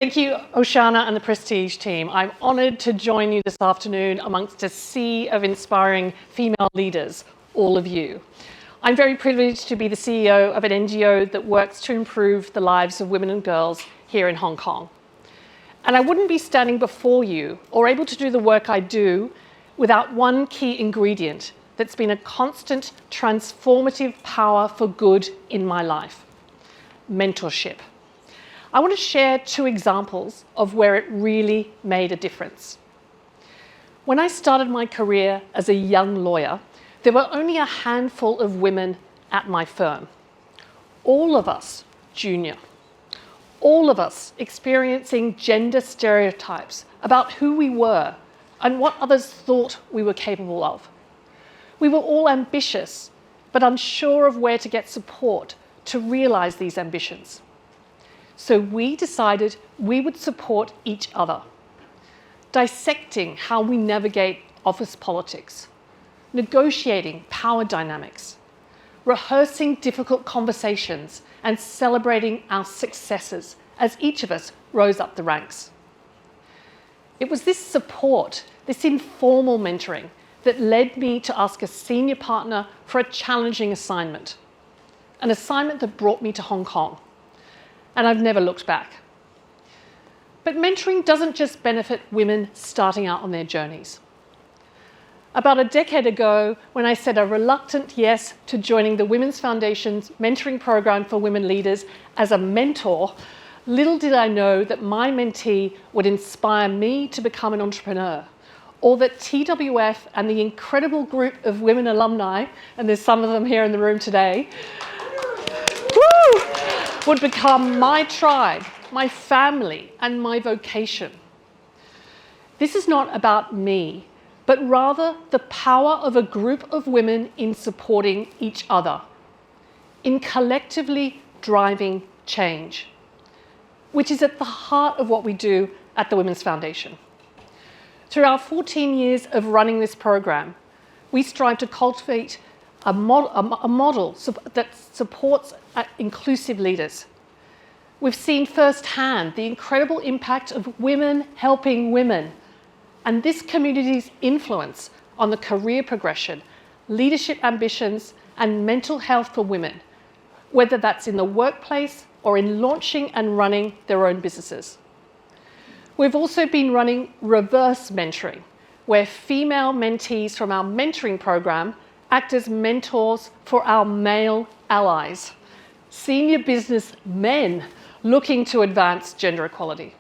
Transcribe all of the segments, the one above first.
Thank you, Oshana and the Prestige team. I'm honoured to join you this afternoon amongst a sea of inspiring female leaders, all of you. I'm very privileged to be the CEO of an NGO that works to improve the lives of women and girls here in Hong Kong. And I wouldn't be standing before you or able to do the work I do without one key ingredient that's been a constant transformative power for good in my life: mentorship. I want to share two examples of where it really made a difference. When I started my career as a young lawyer, there were only a handful of women at my firm. All of us junior. All of us experiencing gender stereotypes about who we were and what others thought we were capable of. We were all ambitious, but unsure of where to get support to realize these ambitions. So we decided we would support each other, dissecting how we navigate office politics, negotiating power dynamics, rehearsing difficult conversations, and celebrating our successes as each of us rose up the ranks. It was this support, this informal mentoring, that led me to ask a senior partner for a challenging assignment, an assignment that brought me to Hong Kong. And I've never looked back. But mentoring doesn't just benefit women starting out on their journeys. About a decade ago, when I said a reluctant yes to joining the Women's Foundation's mentoring program for women leaders as a mentor, little did I know that my mentee would inspire me to become an entrepreneur, or that TWF and the incredible group of women alumni, and there's some of them here in the room today, would become my tribe, my family, and my vocation. This is not about me, but rather the power of a group of women in supporting each other, in collectively driving change, which is at the heart of what we do at the Women's Foundation. Through our 14 years of running this program, we strive to cultivate a model that supports inclusive leaders. We've seen firsthand the incredible impact of women helping women, and this community's influence on the career progression, leadership ambitions, and mental health for women, whether that's in the workplace or in launching and running their own businesses. We've also been running reverse mentoring, where female mentees from our mentoring program act as mentors for our male allies, senior business men looking to advance gender equality.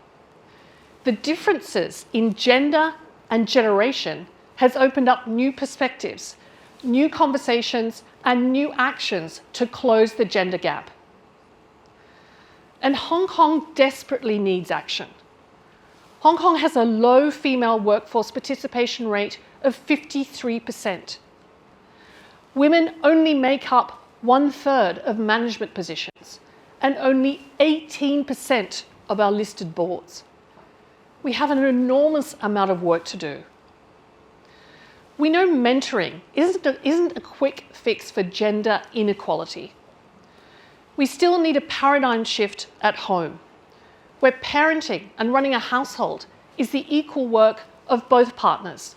The differences in gender and generation has opened up new perspectives, new conversations, and new actions to close the gender gap. And Hong Kong desperately needs action. Hong Kong has a low female workforce participation rate of 53%. Women only make up 1/3 of management positions and only 18% of our listed boards. We have an enormous amount of work to do. We know mentoring isn't a quick fix for gender inequality. We still need a paradigm shift at home, where parenting and running a household is the equal work of both partners.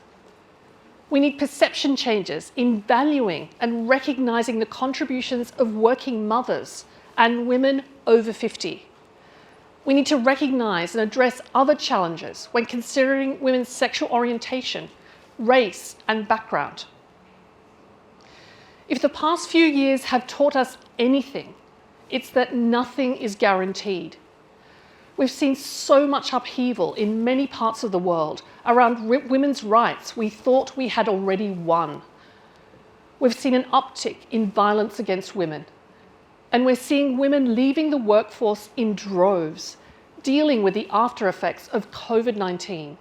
We need perception changes in valuing and recognizing the contributions of working mothers and women over 50. We need to recognize and address other challenges when considering women's sexual orientation, race, and background. If the past few years have taught us anything, it's that nothing is guaranteed. We've seen so much upheaval in many parts of the world around women's rights we thought we had already won. We've seen an uptick in violence against women, and we're seeing women leaving the workforce in droves, dealing with the after effects of COVID-19,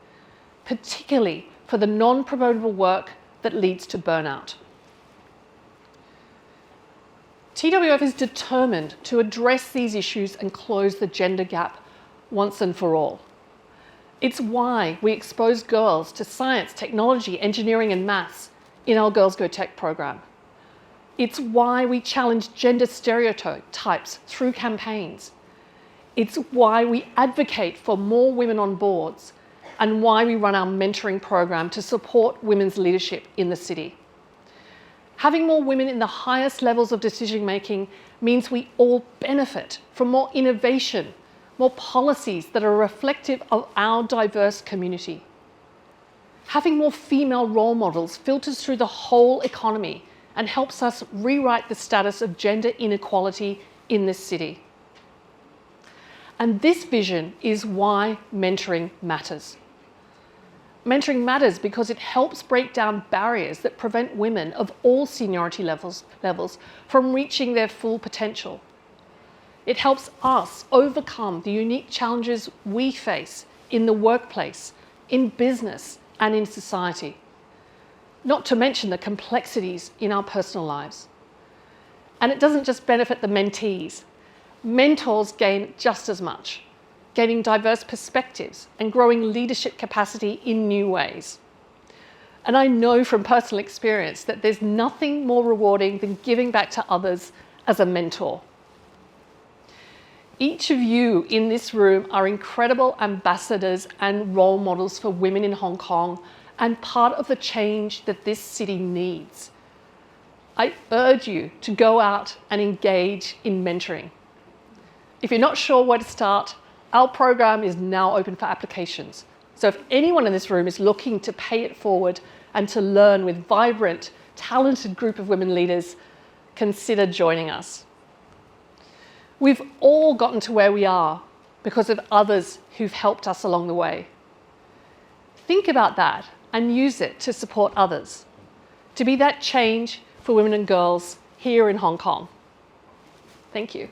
particularly for the non-promotable work that leads to burnout. TWF is determined to address these issues and close the gender gap once and for all. It's why we expose girls to science, technology, engineering, and maths in our Girls Go Tech program. It's why we challenge gender stereotypes through campaigns. It's why we advocate for more women on boards and why we run our mentoring program to support women's leadership in the city. Having more women in the highest levels of decision making means we all benefit from more innovation, more policies that are reflective of our diverse community. Having more female role models filters through the whole economy and helps us rewrite the status of gender inequality in this city. And this vision is why mentoring matters. Mentoring matters because it helps break down barriers that prevent women of all seniority levels from reaching their full potential. It helps us overcome the unique challenges we face in the workplace, in business, and in society, not to mention the complexities in our personal lives. And it doesn't just benefit the mentees. Mentors gain just as much, gaining diverse perspectives and growing leadership capacity in new ways. And I know from personal experience that there's nothing more rewarding than giving back to others as a mentor. Each of you in this room are incredible ambassadors and role models for women in Hong Kong and part of the change that this city needs. I urge you to go out and engage in mentoring. If you're not sure where to start, our program is now open for applications. So if anyone in this room is looking to pay it forward and to learn with vibrant, talented group of women leaders, consider joining us. We've all gotten to where we are because of others who've helped us along the way. Think about that and use it to support others, to be that change for women and girls here in Hong Kong. Thank you.